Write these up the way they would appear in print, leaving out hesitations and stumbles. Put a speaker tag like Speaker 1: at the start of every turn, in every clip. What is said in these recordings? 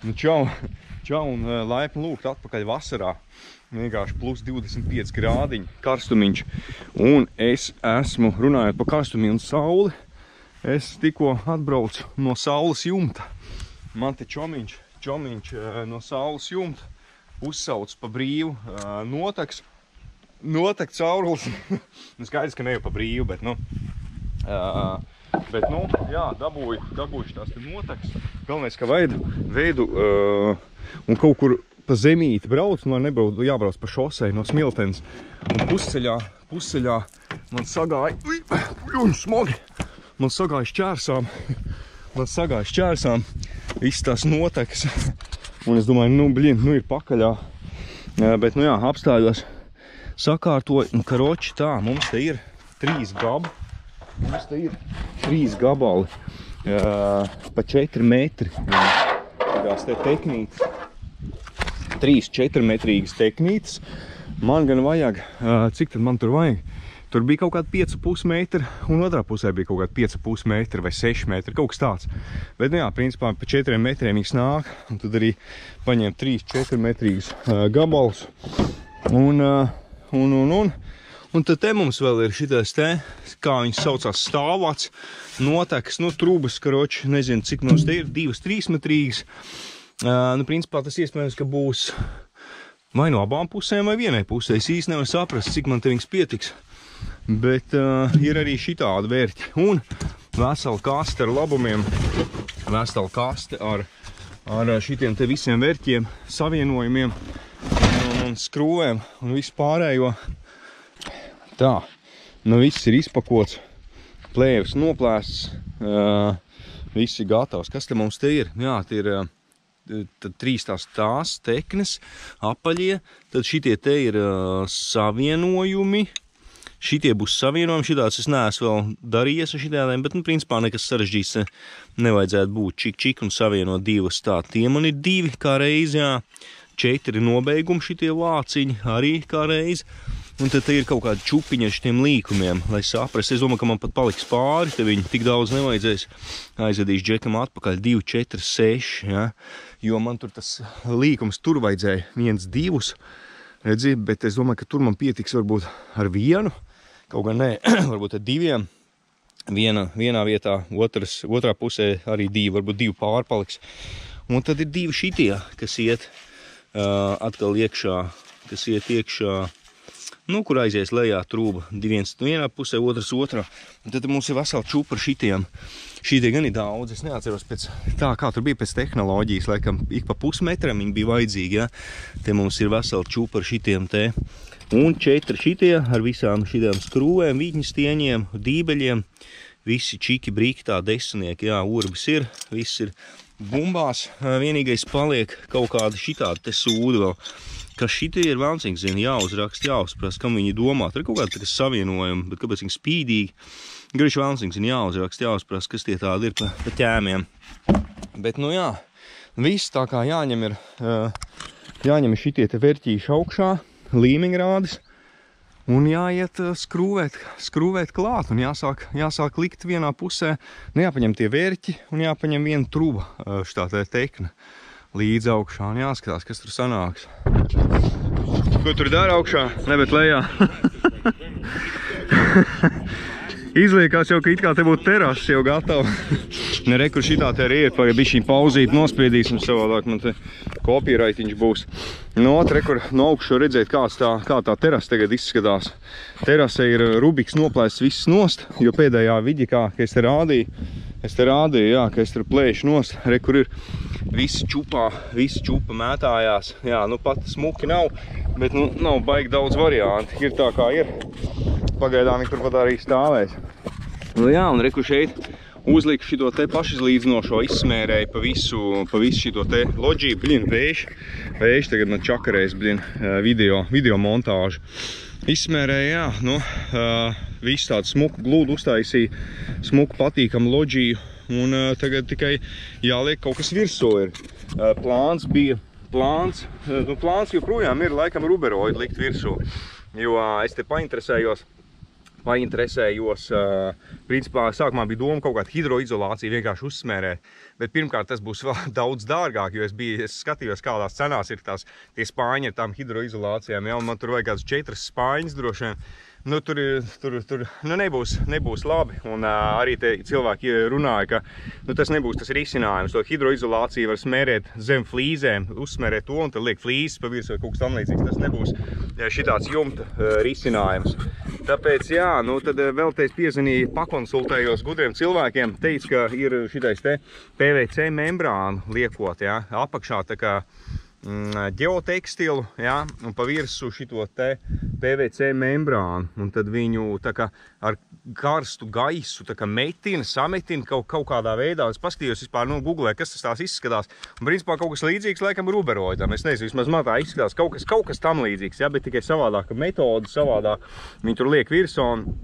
Speaker 1: Nu, čau un laipni lūgt atpakaļ vasarā. Vienkārši plus 25 grādiņi, karstumiņš. Un es esmu, runājot par karstumiņu un sauli, es tikko atbraucu no saules jumta. Man te čomiņš no saules jumta uzsauc pa brīvu notaks caurulis. Skaidrs, ka ne jau pa brīvu, bet jā, dabūjuši tās te notaks. Galvenais, ka veidu un kaut kur pa zemīti brauc, man jābrauc pa šosei no Smiltenes. Un pusceļā man sagāja, smagi, man sagāja šķērsām viss tās notekas. Un es domāju, ir pakaļā. Bet, jā, apstājos, sakārtoju, un karoči tā, mums te ir 3 gabi. Mums te ir 3 gabali pa 4 metri. Tās te teknītes. 3-4 metrīgas teknītes. Man gan vajag, cik tad man tur vajag? Tur bija kaut kāda 5,5 metri, un otrā pusē bija kaut kāda 5,5 metri vai 6 metri, kaut kas tāds. Bet, jā, principā pa 4 metriem viņš nāk, un tad arī paņem 3-4 metrīgas gabalus. Un tad te mums vēl ir šitais te, kā viņas saucās, stāvāts, notekas, trūbas, karoči, nezinu, cik mums te ir, 2-3 metrīgas. Principā tas iespējams, ka būs vai no abām pusēm vai vienai pusē. Es īsti nevaru saprast, cik man te viņas pietiks. Bet ir arī šitādi vērķi. Un vesela kaste ar labumiem, vesela kaste ar šitiem te visiem vērķiem, savienojumiem un skrūvēm un visu pārējo. Tā, viss ir izpakots, plēvis noplēsts, viss ir gatavs. Kas te mums te ir? Jā, te ir tad 3 tās teknes, apaļie, tad šitie te ir savienojumi. Šitie būs savienojumi, šitāds es neesmu vēl darījies ar šitādiem, bet, principā nekas sarežģīts nevajadzētu būt. Čik un savienot 2 tā. Tie man ir 2 kā reizi, jā. 4 nobeigumi šitie vāciņi arī kā reizi. Un tad te ir kaut kādi čupiņi ar šitiem līkumiem, lai saprast. Es domāju, ka man pat paliks pāri, te viņi tik daudz nevajadzēs. Aizvedīšu džekam atpakaļ 2, 4, 6, ja? Jo man tur tas līkums tur vajadzēja 1, 2, redzi, bet es domāju, ka tur man pietiks varbūt ar 1, kaut gan nē, varbūt ar 2, vienā vietā, otrā pusē arī 2, varbūt 2 pāri paliks. Un tad ir 2 šitie, kas iet atkal iekšā, kur aizies lejā trūba. Viens vienā pusē, otrs otrā. Un tad mums ir vesela čupa ar šitiem. Šitie gan ir daudz, es neatceros pēc tā, kā tur bija pēc tehnoloģijas, laikam ik pa pusmetram viņi bija vajadzīgi, ja. Te mums ir vesela čupa ar šitiem te. Un 4 šitie ar visām šitiem skrūvēm, vītņastieņiem, dībeļiem. Visi čiki, brīki, tā desmitnieki, jā, urbis ir, viss ir bumbās. Vienīgais paliek kaut kāda šitāda te sūda vēl. Kas šitie ir vēlncīgi, zina, jāuzrakst, jāuzprast, kam viņi domā. Tur ir kaut kāda savienojuma, bet kāpēc viņi spīdīgi. Griši vēlncīgi, zina, jāuzrakst, jāuzprast, kas tie tādi ir pa ķēmiem. Bet, jā, viss tā kā jāņem ir šitie te vērķīši augšā, līmeņrādis, un jāiet skrūvēt klāt, un jāsāk likt vienā pusē, jāpaņem tie vērķi, un jāpaņem viena truba, šitā te tekna. Līdz augšā un jāskatās, kas tur sanāks. Ko tur dara augšā? Ne, bet lejā. Izliekās jau, ka it kā te būtu terases jau gatava. Ne, re, kur šitā te arī ir, bišķiņ pauzīt, nospiedīsim savādāk, man te kopīraitiņš būs. Re, kur no augšu redzēt, kā tā terasa tagad izskatās. Terase ir Rubiks noplēsts viss nost, jo pēdējā vidi, kā es te rādīju, jā, ka es tur plēšu nost, re, kur ir visi čupa mētājās. Jā, pat smuki nav, bet nav baigi daudz varianti. Ir tā kā ir. Pagaidām viņi turpat arī stāvēs. Jā, un re, kur šeit uzliku šito te pašizlīdzinošo, izsmērēju pa visu šito te loģiju. Vējš tagad man čakarēs, video montāžu. Izsmērēju, jā, visu tādu smuku gludu uztaisīju, smuku patīkamu loģiju. Un tagad tikai jāliek kaut kas virsū ir. Plāns joprojām ir laikam ruberoidu likt virsū, jo es te painteresējos vai interesējos. Principā sākumā bija doma kaut kāda hidroizolācija vienkārši uzsmērēt, bet pirmkārt tas būs vēl daudz dārgāk, jo es skatījos, kādās cenās ir tie spāņi ar tām hidroizolācijām, ja, un man tur vajag kāds 4 spāņas droši vien. Nu, tur nu, nebūs labi, un arī te cilvēki runāja, ka nu, tas nebūs tas risinājums. To hidroizolāciju var smērēt zem flīzēm, uzsmērēt to, un tad liek flīzes pa virsmu vai kaut kas tam līdzīgs. Tas nebūs šitāds jumta risinājums. Tāpēc, jā, nu, tad vēl te es piezvanīju, pakonsultējos gudriem cilvēkiem, teicu, ka ir šitais te PVC membrānu liekot, jā, apakšā tā kā ģeotekstilu, jā, un pa virsu šito te PVC membrānu, un tad viņu tā kā ar karstu gaisu tā kā sametina kaut kādā veidā. Es paskatījos vispār, nu, googlē, kas tas tās izskatās, un principā kaut kas līdzīgs laikam ruberoidam. Es nezinu, vismaz man tā izskatās, kaut kas tam līdzīgs, jā, bet tikai savādāka metode, savādāk viņi tur liek virsū, un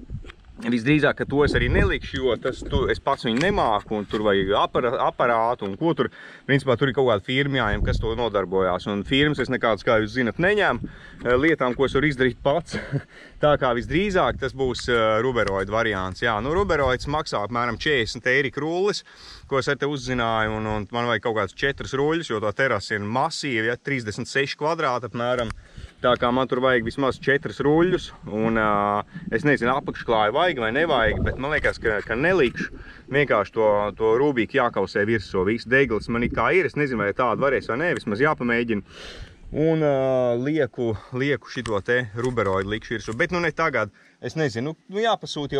Speaker 1: visdrīzāk, ka to es arī nelikšu, jo es pats viņu nemāku, un tur vajag aparātu, un ko tur, principā, tur ir kaut kāda firma jāņem, kas to nodarbojās, un firmas es nekādas, kā jūs zinat, neņēmu lietām, ko es varu izdarīt pats. Tā kā visdrīzāk tas būs ruberoidu variants. Jā, nu, ruberoids maksā apmēram 40 eiro rullis, ko es ar te uzzināju, un man vajag kaut kāds 4 ruļus, jo tā terasa ir masīva, ja, 36 kvadrāti apmēram. Tā kā man tur vajag vismaz 4 ruļus, un es nezinu, apakšklāju vajag vai nevajag, bet man liekas, ka nelikšu. Vienkārši to rūbīki jākausē virsū. Viss deglis man it kā ir, es nezinu, vai tādu varēs vai nē, vismaz jāpamēģina. Un lieku šito te ruberoidu likšu virsū, bet nu ne tagad. Es nezinu, nu jāpasūt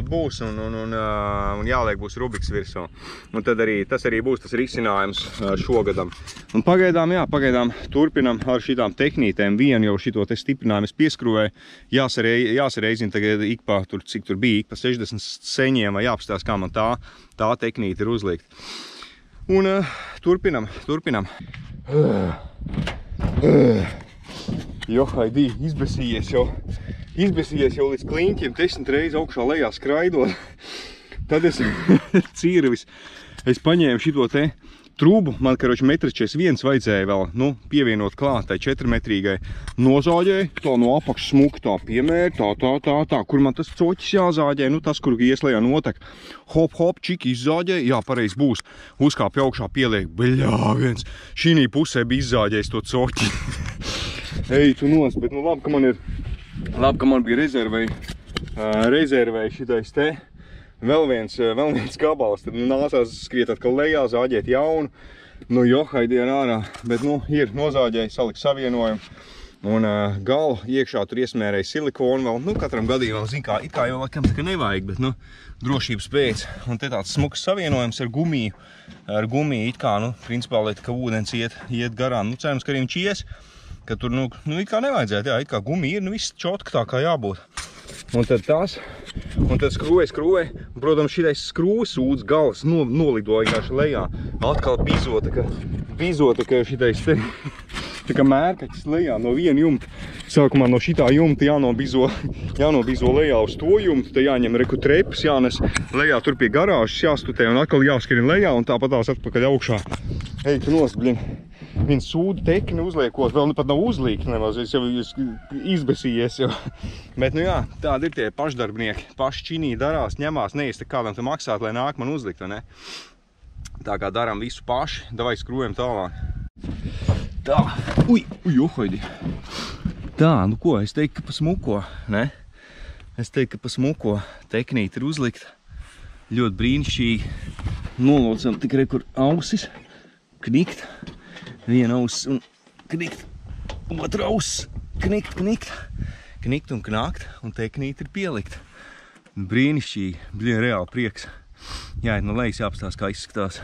Speaker 1: būs un jāliek būs rubiks virsū. Un tad tas arī būs tas risinājums šogadam. Un pagaidām turpinam ar šitām tehnītēm. Vienu jau šito te stiprinājumu es pieskrūvēju. Jāsareizina tagad cik tur bija, ik pa 60 seņiem, vai jāapstās, kā man tā tehnīta ir uzlikt. Un turpinam. Johaidī, izbesījies jau līdz kliņķiem 10 reizes augšā lejā skraidot. Tad es cīrvis, es paņēmu šito te trubu, man karoči 1,41 m vajadzēja vēl, nu, pievienot klātai 4-metrīgai. Nozāģēju, tā no apakšas smuki tā piemēri, tā, kur man tas coķis jāzāģē, nu, tas, kur ieslējā notek. Hop, čiki izzāģēju, jā, pareizi būs. Uzkāpju augšā, pieliek, bļāviens, šī pusē bija izzāģējis to coķi. Ej, tu nos, bet nu labi, ka man bija rezervēja šitais te. Vēl viens gabals, tad nācās skriet atkal lejā, zāģēt jaunu. Nu, johaidī ar ārā, bet nu, ir nozāģēja, salikt savienojumu. Un galu iekšā tur iesmērēja silikonu vēl. Nu, katram gadījumam, zin kā, it kā jau laikam tā kā nevajag, bet nu, drošības pēc. Un te tāds smuks savienojums ar gumiju. Ar gumiju it kā, nu, principā, lai tā kā ūdens iet garām. Nu, cerams, ka arī viņš ies, ka tur, nu, it kā nevajadzētu, jā, it kā gumija ir, nu, viss čotka tā kā jābūt. Un tad skrūvē, un, protams, šitais skrūves sūds gals nolidoja vienkārši lejā. Atkal bizota, ka šitais te, tā kā mērkaķis lejā no viena jumta. Sākumā no šitā jumta jānobizo lejā uz to jumtu, te jāņem reku trepas, jānes lejā tur pie garāžas, jāstutē un atkal jāskrien lejā un tāpatās atpakaļ augšā. Ej, tu nost, blin. Viens sūdu tekni uzliekot, vēl pat nav uzlīgt nemaz, es jau izbesījies jau. Bet, nu jā, tādi ir tie pašdarbnieki, paši činī darās, ņemās, neies kādam te maksāt, lai nāk man uzlikt, vai ne? Tā kā daram visu paši, davai skrūvējam tālāk. Tā, johaidi. Tā, nu ko, es teiktu, ka pa smuko, ne? Es teiktu, ka pa smuko teknīti ir uzlikt. Ļoti brīnišķīgi. Nolocam tikai kur ausis, knikt. Viena auss un knikt, otra auss, knikt un knakt, un teknīti ir pielikt. Brīnišķīgi, bļie, reāli prieks. Jāiet no lejas, jāapstās, kā izskatās.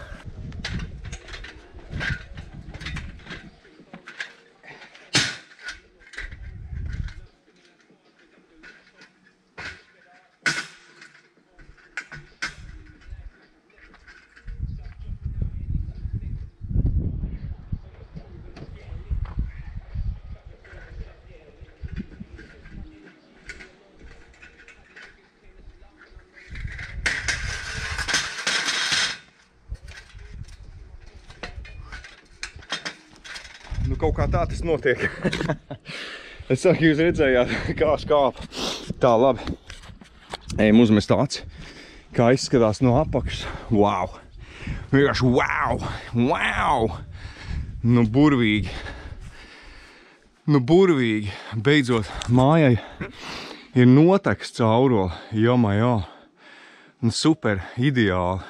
Speaker 1: Nu, kaut kā tā tas notiek. Es saku, jūs redzējāt, kā skāpa. Tā, labi. Ejam uzmest aci, kā izskatās no apakšas. Wow! Vienkārši wow! Wow! Nu, burvīgi. Nu, burvīgi. Beidzot, mājai ir noteks cauroli. Jomajā. Nu, super, ideāli.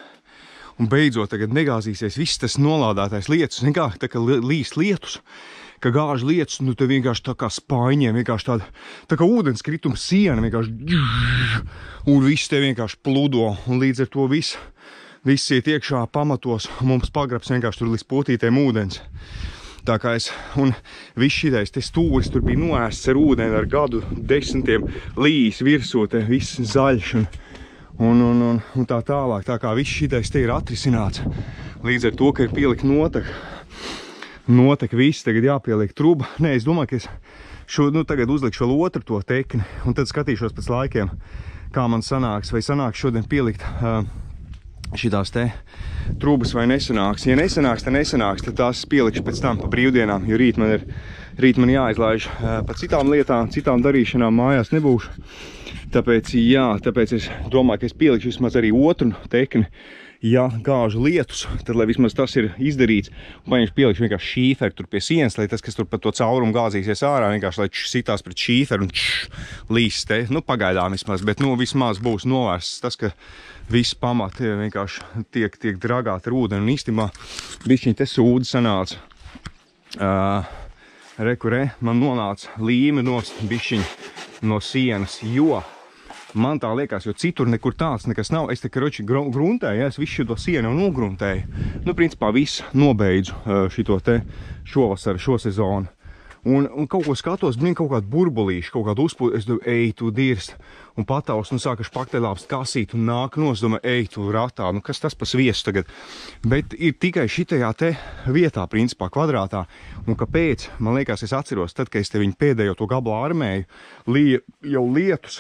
Speaker 1: Un beidzot tagad negāzīsies viss tas nolādētais lietus. Nekā, tā kā līst lietus, ka gāž lietus, nu te vienkārši tā kā spaiņiem, vienkārši tāda, tā kā ūdenskrituma siena, vienkārši, un viss te vienkārši pludo, un līdz ar to viss iet iekšā pamatos, un mums pagrabs vienkārši tur līdz potītēm ūdens. Tā kā un viss šitais te stūris tur bija noēsts ar ūdeni, ar gadu desmitiem līs virsū, te viss zaļš, un tā tālāk. Tā kā viss šitais te ir atrisināts. Līdz ar to, ka ir pielikt notek viss, tagad jāpieliek truba. Nē, es domāju, ka es tagad uzlikšu vēl otru to tekni, un tad skatīšos pēc laikiem, kā man sanāks, vai sanāks šodien pielikt šitās te trubas vai nesanāks. Ja nesanāks, tad tās pielikšu pēc tam pa brīvdienām, jo rīt man jāizlaiž pa citām lietām, citām darīšanām, mājās nebūšu. Tāpēc es domāju, ka es pielikšu vismaz arī otru tekni. Ja gāžu lietus, tad, lai vismaz tas ir izdarīts, un paņemšu pielikšu vienkārši šīferu tur pie sienas, lai tas, kas tur pa to caurumu gāzīsies ārā, vienkārši, lai sitās pret šīferu un līs te, nu, pagaidām vismaz, bet, nu, vismaz būs novērsts tas, ka viss pamati vienkārši tiek dragāti ar ūdeni, un īstenībā bišķiņ te sūdi sanāca. Man nonāca līme nost bišķiņ no sienas, jo man tā liekas, jo citur nekur tāds nekas nav. Es te, karoči, gruntēju, es visu šo sienu nogruntēju. Nu, principā viss nobeidzu šito te šovasaru, šo sezonu. Un kaut ko skatos, kaut kādu burbulīšu, kaut kādu uzpūtu, es domāju, ej, tu dirst. Un pataus, nu sāka špaktelāpst kasīt un nāk nos, domāju, ej, tu ratā, nu kas tas pa sviestu tagad. Bet ir tikai šitajā te vietā, principā, kvadrātā. Un kāpēc? Man liekas, es atceros, tad, kad es te viņu pēdējo to gabalu armēju, jau lietus,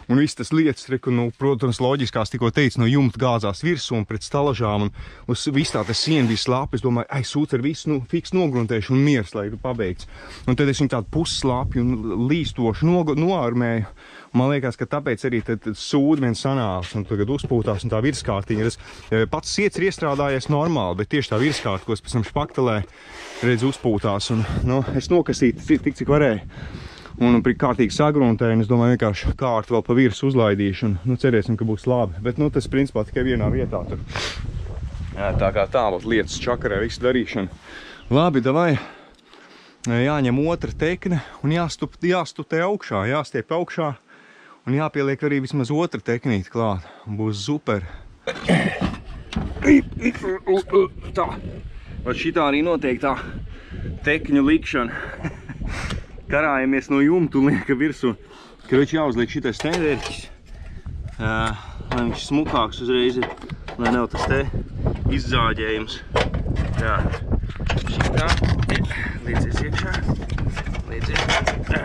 Speaker 1: un viss tas lietus, nu, protams, loģiskās tikko teicu, no jumta gāzās virsū un pret stalažām, un viss tā te siena bija slāpa, es domāju, ai, sūc ar visu, nu, fiks nogruntēšu un miers, lai pabeigts. Un tad es viņu tādu pusslāpju un līstošu noarmēju. Man liekas, ka tāpēc arī sūdi vien sanāks un tagad uzpūtās un tā virskārtiņa. Pats siets ir iestrādājies normāli, bet tieši tā virskārta, ko es pēc tam špaktelē, redz uzpūtās. Un, nu, es nokasīju tik, cik varēju. Un kārtīgi sagruntēju, un es domāju, vienkārši kārtu vēl pa virsu uzlaidīšu. Un, nu, cerēsim, ka būs labi. Bet, nu, tas principā tikai vienā vietā tur. Jā, tā kā tālot lietas čakarē, visu darīšanu. Labi, davai. Jāņem otra tekne un jāstutē augšā, jāstiep augšā un jāpieliek arī vismaz otra teknīte klāt. Būs super. Tā. Vat šitā arī notiek tā tekņu likšana. Karājamies no jumta un lieka virsū. Karoči jāuzliek šitais stendērķis. Lai viņš smukāks uzreiz ir, lai nav tas te izzāģējums. Jā. Šitā. Liecies iekšā. Tā.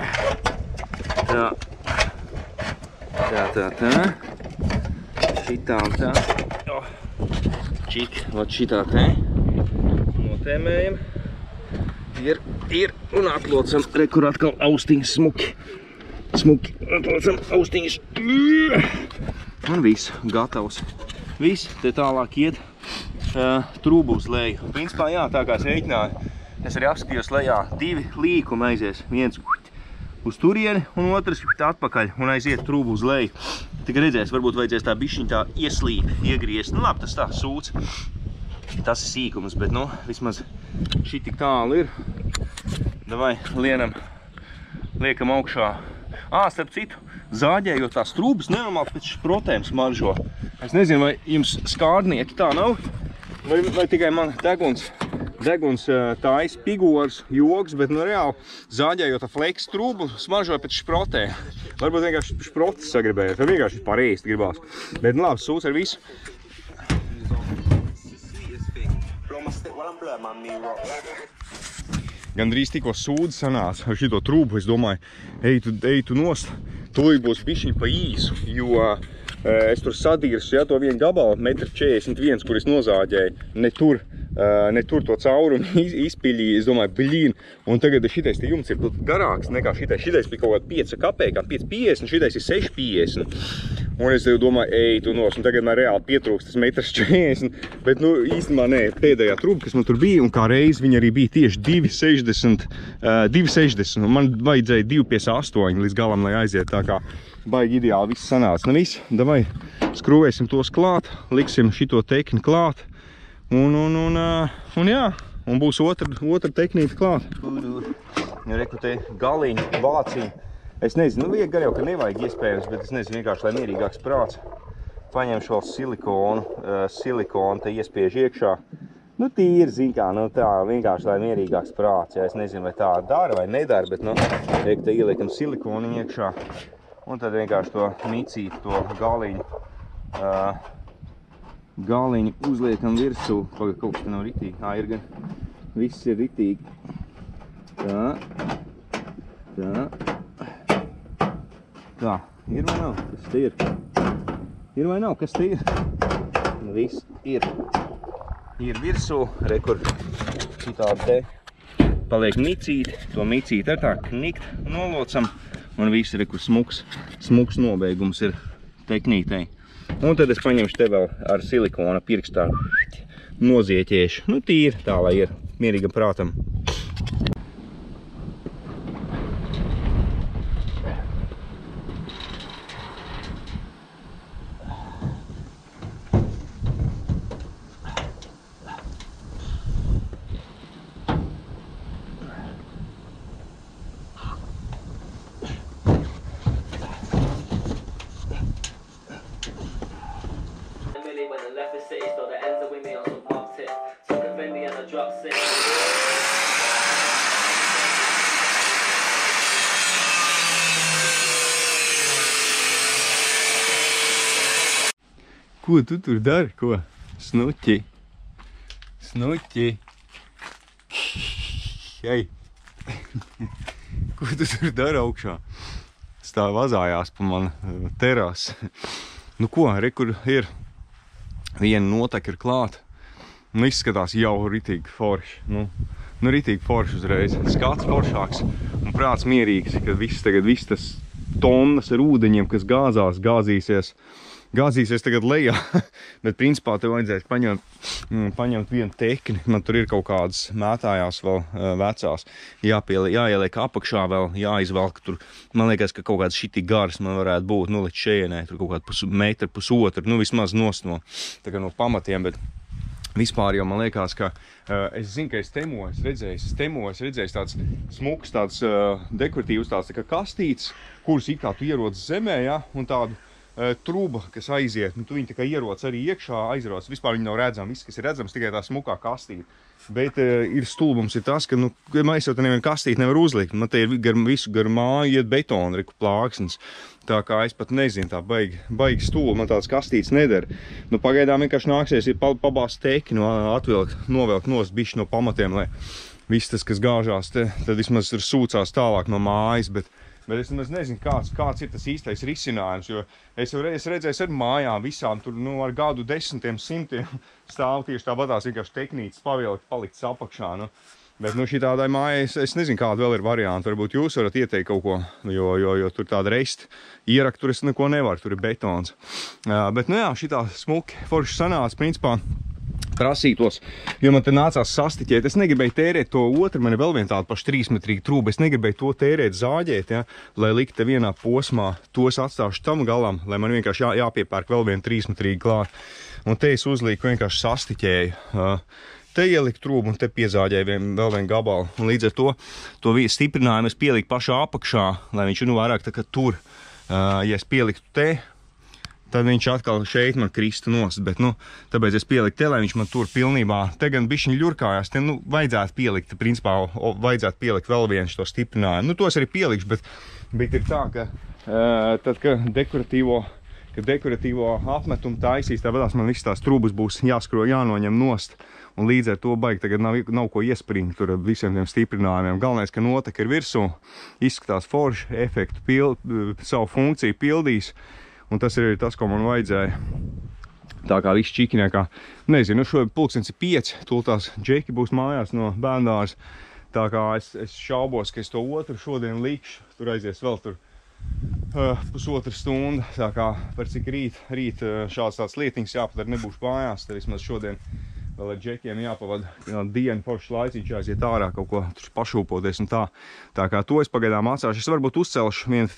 Speaker 1: Tā. Šitā un tā. Čik, vat šitā te. Notēmējam. Ir un atlocam. Re, kur atkal austiņas smuki. Atlocam austiņas. Un viss, gatavs. Viss, te tālāk iet trūbu uz leju. Principā, jā, tā kā es rēķināju. Es arī apskatījos lejā, 2 līkumi aizies, viens uz turieni un otrs atpakaļ un aiziet trūbu uz leju. Tik redzēs, varbūt vajadzēs tā bišķiņ tā ieslīp, iegriezt. Nu labi, tas tā sūc. Tas ir sīkums, bet nu, vismaz šī tik tālu ir. Davai, liekam augšā. Starp citu, zāģējot tās trūbas, nenormāli pēc šprotēm smaržo. Es nezinu, vai jums skārdnieki tā nav, vai tikai man deguns tais, pigors, joks, bet nu reāli zāģējot tā fleks trūbu smaržoja pēc šprotē. Varbūt vienkārši šprotas sagribējot, vai vienkārši pareizi gribās. Bet nu labi, sūc ar visu. Gandrīz tikko sūdi sanāca ar šito trūbu, es domāju, ej tu nost, tūlīt būs bišķiņ pa īsu, jo es tur sadīrsu, ja, to vienu gabalu, 1,41 m, kur es nozāģēju, ne tur to caurumu izpiļīju, es domāju, blīn, un tagad šitais te jumts ir garāks nekā šitais bija kaut kādā 5 kapēkām, 5,50, šitais ir 6,50. Un es domāju, ej, tu nos, un tagad man reāli pietrūkst tas 1,40 m, bet, nu, īstenībā nē, pēdējā trūba, kas man tur bija, un kā reiz viņa arī bija tieši 2,60, un man vajadzēja 2,58 līdz galam, lai aiziet, tā kā baigi ideāli viss sanāca. Nu, viss, davai, skrūvēsim tos klāt, liksim šito tekni klāt, un jā, un būs otra teknīta klāt. Reku te galiņi, vāciņi. Es nezinu, nu, gan jau, ka nevajag iespējams, bet es nezinu, vienkārši, lai mierīgāks prāts. Paņemšu vēl silikonu te iespiež iekšā. Nu, tīri, zin kā, nu tā, vienkārši, lai mierīgāks prāts. Ja, es nezinu, vai tā dara vai nedara, bet, nu, reku te ieliekam silikonu iekšā. Un tad vienkārši to micīt, to galiņu uzliekam virsū. Pagad, kaut kas te nav ritīgi. Ir gan. Viss ir ritīgi. Tā. Tā, ir vai nav? Kas te ir? Ir vai nav? Kas te ir? Viss ir. Ir virsū, rekur šitādi te paliek micīt. To micīt ar tā knikt nolocam. Un viss rekur smuks nobeigums ir teknītei. Un tad es paņemšu te vēl ar silikona pirkstā nozieķēšu. Nu, tīri, tā lai ir mierīgam prātam. Ko tu tur dari? Ko? Snuķi. Hei. Ko tu tur dari augšā? Tā vazājās pa man teras. Nu ko, rekur ir. Viena noteka ir klāt. Nu izskatās jau ritīgi forši. Nu ritīgi forši uzreiz. Skats foršāks un prāts mierīgs, kad tagad viss tas tonnas ar ūdeņiem, kas gāzīsies tagad lejā, bet principā tev vajadzēs paņemt vienu tekni. Man tur ir kaut kādas mētājās vēl vecās, jāieliek apakšā vēl, jāizvelk tur. Man liekas, ka kaut kāds šitī gars man varētu būt, nu līdz šejienē, tur kaut kādu metru, pusotru, nu vismaz nost no pamatiem, bet vispār jau man liekas, ka es zinu, ka es redzēju tāds smuks, tāds dekoratīvs, tāds tā kā kastītes, kurus it kā tu ierodas zemē, ja, un tādu truba, kas aiziet, nu tu viņi tā kā ierodas arī iekšā, aizrodas, vispār viņi nav redzami, viss, kas ir redzams, tikai tā smukā kastīte. Bet ir stulbums ir tas, ka, nu, mēs jau te nevienu kastīti nevar uzlikt, man te ir visu gar māju iet betona, reku plāksnes, tā kā es pat nezinu, tā baigi stulbi, man tāds kastītes nedara. Nu, pagaidām vienkārši nāksies ir pabāst tekni, novelkt nost bišķi no pamatiem, lai viss tas, kas gāžās te, tad vismaz ir sūcās tālāk no mājas, bet es nemaz nezinu, kāds ir tas īstais risinājums, jo es redzēju ar mājām visām, tur, nu, ar gadu 10, 100 stāv tieši tāpatās vienkārši teknītas palikts apakšā, nu. Bet, nu, šī tādai mājai, es nezinu, kāda vēl ir varianti, varbūt jūs varat ieteikt kaut ko, jo tur tāda reist ierakt, tur es neko nevaru, tur ir betons. Bet, nu jā, šitā smuki forši sanāca, principā, prasītos, jo man te nācās sastiķēt. Es negribēju tērēt to otru, man ir vēl viena tāda paša 3-metrīga trūba. Es negribēju to tērēt zāģēt, ja, lai likt te vienā posmā. To es atstāšu tam galam, lai man vienkārši jāpiepērk vēl viena 3-metrīga klāt. Un te es uzlīku vienkārši sastiķēju. Te ieliku trūbu un te piezāģēju vēl vienu gabalu. Un līdz ar to stiprinājumu es pieliku pašā apakšā, lai viņš vairāk tā kā tur. Ja es pieliktu te, tad viņš atkal šeit man kristu nost, bet, nu, tāpēc es pieliku te, lai viņš man tur pilnībā, te gan bišķiņ ļurkājās, te, nu, vajadzētu pielikt, principā, vajadzētu pielikt vēl vienu šo stiprinājumu. Nu, tos arī pielikšu, bet ir tā, ka tad, kad dekoratīvo apmetumu taisīs, tāpēc man viss tās trūbas būs jānoņem nost, un līdz ar to baigi tagad nav ko iespringt tur visiem tiem stiprinājumiem. Galvenais, ka noteka ir virsū, izskatās forši, efektu savu funkciju pildīs. Un tas ir tas, ko man vajadzēja. Tā kā viss čikinēkā. Nezinu, šo pulkstens ir 5, tūltās džeki būs mājās no bērndārs. Tā kā es šaubos, ka es to otru šodien likšu. Tur aizies vēl tur pusotra stunda, tā kā par cik rīt šāds tāds lietiņas jāpadara, nebūšu mājās, tad vismaz šodien vēl ar džekiem jāpavada dienu foršs laicīgs, jāiziet ārā kaut ko pašūpoties un tā. Tā kā to es pagaidām atstāšu. Es varbūt uzcelšu vienu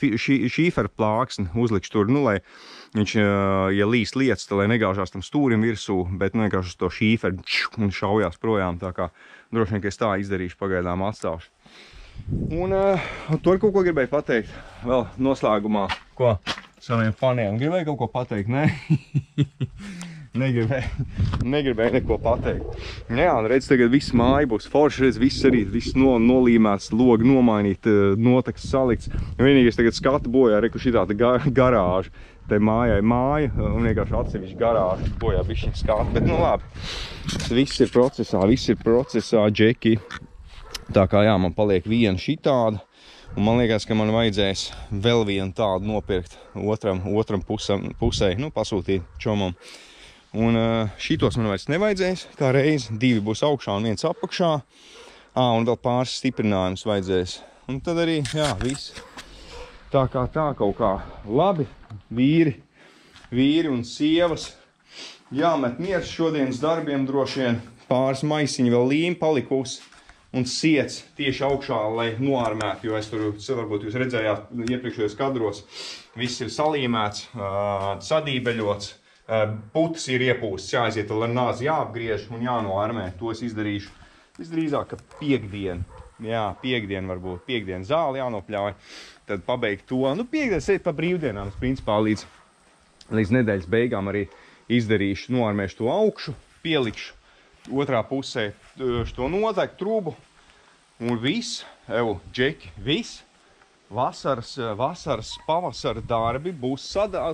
Speaker 1: šīferu plāksni, uzlikšu tur, nu, lai viņš, ja līst lietas, tad lai negāžās tam stūrim virsū, bet nu, vienkārši uz to šīferu un šaujās projām. Tā kā droši vien, ka es tā izdarīšu, pagaidām atstāšu. Un to ar kaut ko gribēju pateikt vēl noslēgumā. Ko? Saviem faniem. Gribēju kaut ko pateikt, ne? Negribēju neko pateikt. Jā, un redz, tagad viss māja būs forši, redz, viss arī, viss nolīmēts, logi nomainīt, noteks salikts. Vienīgais tagad skatu bojā, reku šitā garāža. Te mājai māja, un vienkārši atsevišķi garāža bojā bišķiņ skatu. Bet, nu labi, viss ir procesā, džeki. Tā kā jā, man paliek viena šitāda. Un man liekas, ka man vajadzēs vēl vienu tādu nopirkt otram pusē, nu, pasūtīt čomam. Un šitos man vairs nevajadzēs, kā reiz, 2 būs augšā un 1 apakšā. Un vēl pāris stiprinājumus vajadzēs. Un tad arī, jā, viss. Tā kā tā kaut kā labi, vīri un sievas. Jāmet miers šodienas darbiem droši vien. Pāris maisiņi vēl līm palikusi. Un siets tieši augšā, lai noarmētu, jo es tur, varbūt jūs redzējāt iepriekšējos kadros, viss ir salīmēts, sadībeļots, putas ir iepūsts, jāaiziet ar nāzi jāapgriež un jānoarmē. To es izdarīšu visdrīzāk, ka piekdien, jā, piekdien varbūt, piekdien zāli jānopļauj, tad pabeigt to, nu piekdien sēd pa brīvdienām, principā līdz nedēļas beigām arī izdarīšu, noarmēšu to augšu, pielikšu otrā pusē šo noteikti trubu un viss, džeki, viss, vasaras, pavasara darbi būs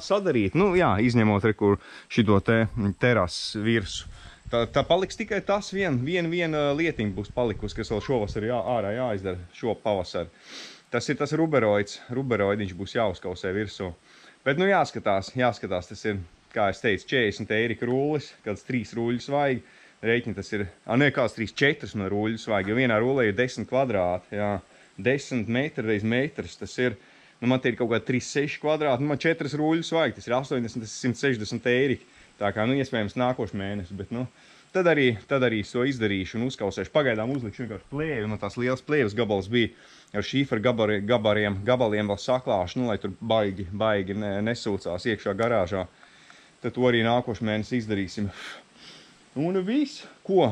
Speaker 1: sadarīti. Nu jā, izņemot rekur šito te terases virsu. Tā paliks tikai tas viena lietiņa būs palikusi, kas vēl šovasar ārā jāizdara šo pavasaru. Tas ir tas ruberoidiņš būs jāuzkausē virsū. Bet nu jāskatās, tas ir, kā es teicu, 40 eirika rullis, kāds 3 ruļļus vajag. Rēķini tas ir, kāds 3-4 man ruļļus vajag, jo vienā rullē ir 10 kvadrāti, jā, 10 metri reiz metrs, tas ir, nu man te ir kaut kā 3-6 kvadrāti, nu man 4 ruļļus vajag, tas ir 80, tas ir 160 eiriki, tā kā, nu iespējams nākošu mēnesi, bet, nu, tad arī to izdarīšu un uzkausēšu, pagaidām uzlikšu vienkārši plēvi, un tās liels plēvis gabals bija ar šīferu gabaliem vēl saklāšu, nu lai tur baigi nesūcās iekšā garāžā, tad to arī nākošu mēnesi izdarīsim. Un viss, ko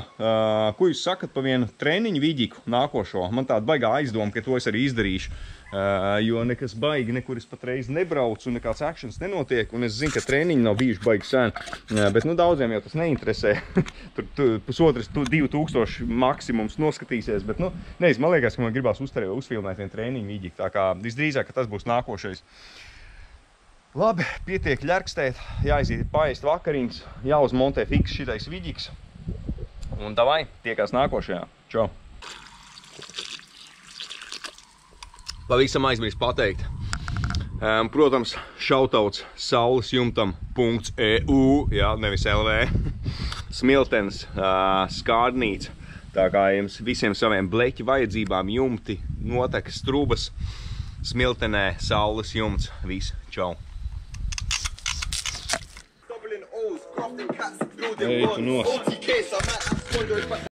Speaker 1: jūs sakat pa vienu treniņu vidiku nākošo? Man tāda baigā aizdoma, ka to es arī izdarīšu, jo nekas baigi, nekur es patreiz nebraucu un nekāds actions nenotiek, un es zinu, ka treniņi nav bijuši baigi sen, bet nu daudziem jau tas neinteresē. Tur pusotras 2000 maksimums noskatīsies, bet nu, nezinu, man liekas, ka man gribās uzfilmēt vienu treniņu vidiku, tā kā visdrīzāk, ka tas būs nākošais. Labi, pietiek ļerkstēt, jāiziet paēst vakariņas, jāuzmontē fiks šitais vidiks. Un davai, tiekās nākošajā. Čau! Pavisam aizmirst pateikt. Protams, šautauts saulesjumtam.eu, jā, nevis LV. Smiltenes skārdnīca. Tā kā jums visiem saviem bleķi vajadzībām jumti, notekas trubas, Smiltenē saules jumts. Viss, čau! Ei, tu nos.